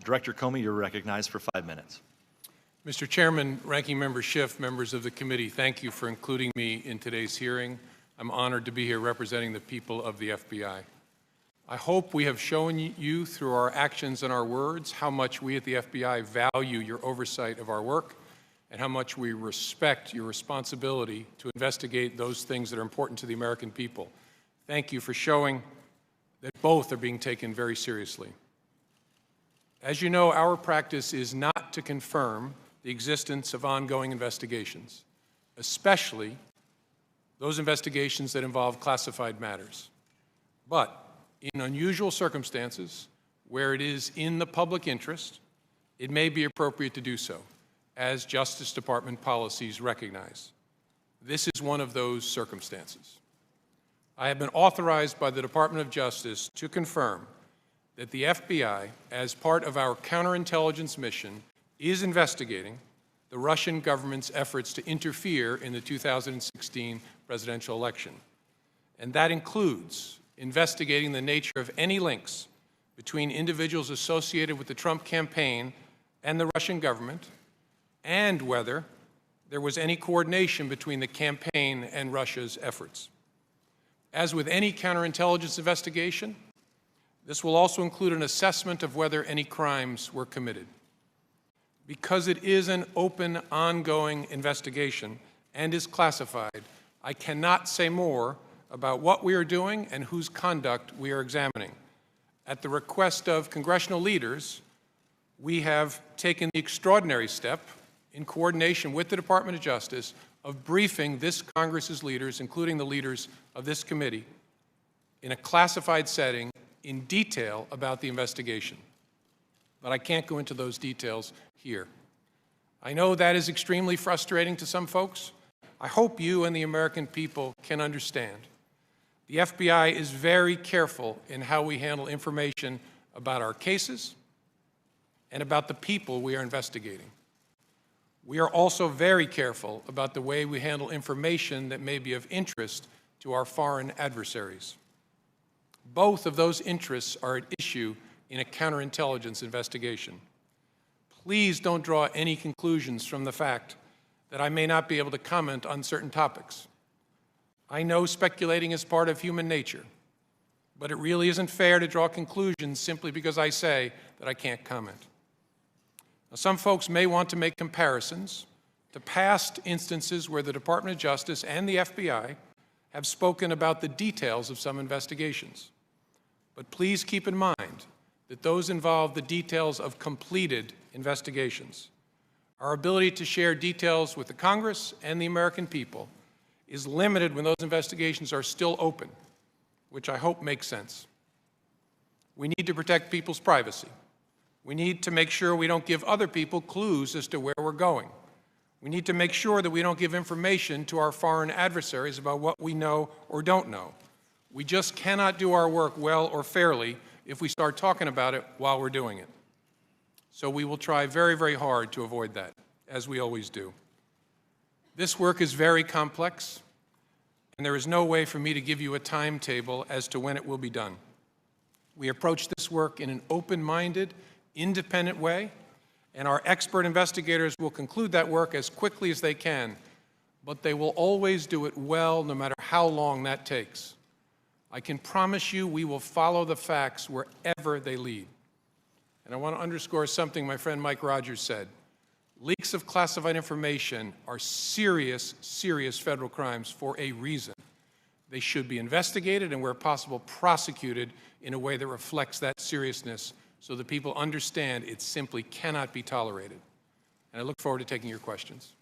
Director Comey, you're recognized for 5 minutes. Mr. Chairman, Ranking Member Schiff, members of the committee, thank you for including me in today's hearing. I'm honored to be here representing the people of the FBI. I hope we have shown you through our actions and our words how much we at the FBI value your oversight of our work and how much we respect your responsibility to investigate those things that are important to the American people. Thank you for showing that both are being taken very seriously. As you know, our practice is not to confirm the existence of ongoing investigations, especially those investigations that involve classified matters. But in unusual circumstances, where it is in the public interest, it may be appropriate to do so, as Justice Department policies recognize. This is one of those circumstances. I have been authorized by the Department of Justice to confirm that the FBI, as part of our counterintelligence mission, is investigating the Russian government's efforts to interfere in the 2016 presidential election. And that includes investigating the nature of any links between individuals associated with the Trump campaign and the Russian government, and whether there was any coordination between the campaign and Russia's efforts. As with any counterintelligence investigation, this will also include an assessment of whether any crimes were committed. Because it is an open, ongoing investigation and is classified, I cannot say more about what we are doing and whose conduct we are examining. At the request of congressional leaders, we have taken the extraordinary step, in coordination with the Department of Justice, of briefing this Congress's leaders, including the leaders of this committee, in a classified setting in detail about the investigation. But I can't go into those details here. I know that is extremely frustrating to some folks. I hope you and the American people can understand. The FBI is very careful in how we handle information about our cases and about the people we are investigating. We are also very careful about the way we handle information that may be of interest to our foreign adversaries. Both of those interests are at issue in a counterintelligence investigation. Please don't draw any conclusions from the fact that I may not be able to comment on certain topics. I know speculating is part of human nature, but it really isn't fair to draw conclusions simply because I say that I can't comment. Now, some folks may want to make comparisons to past instances where the Department of Justice and the FBI have spoken about the details of some investigations. But please keep in mind that those involve the details of completed investigations. Our ability to share details with the Congress and the American people is limited when those investigations are still open, which I hope makes sense. We need to protect people's privacy. We need to make sure we don't give other people clues as to where we're going. We need to make sure that we don't give information to our foreign adversaries about what we know or don't know. We just cannot do our work well or fairly if we start talking about it while we're doing it. So we will try very, very hard to avoid that, as we always do. This work is very complex, and there is no way for me to give you a timetable as to when it will be done. We approach this work in an open-minded, independent way, and our expert investigators will conclude that work as quickly as they can, but they will always do it well, no matter how long that takes. I can promise you we will follow the facts wherever they lead. And I want to underscore something my friend Mike Rogers said. Leaks of classified information are serious, serious federal crimes for a reason. They should be investigated and, where possible, prosecuted in a way that reflects that seriousness so that people understand it simply cannot be tolerated. And I look forward to taking your questions.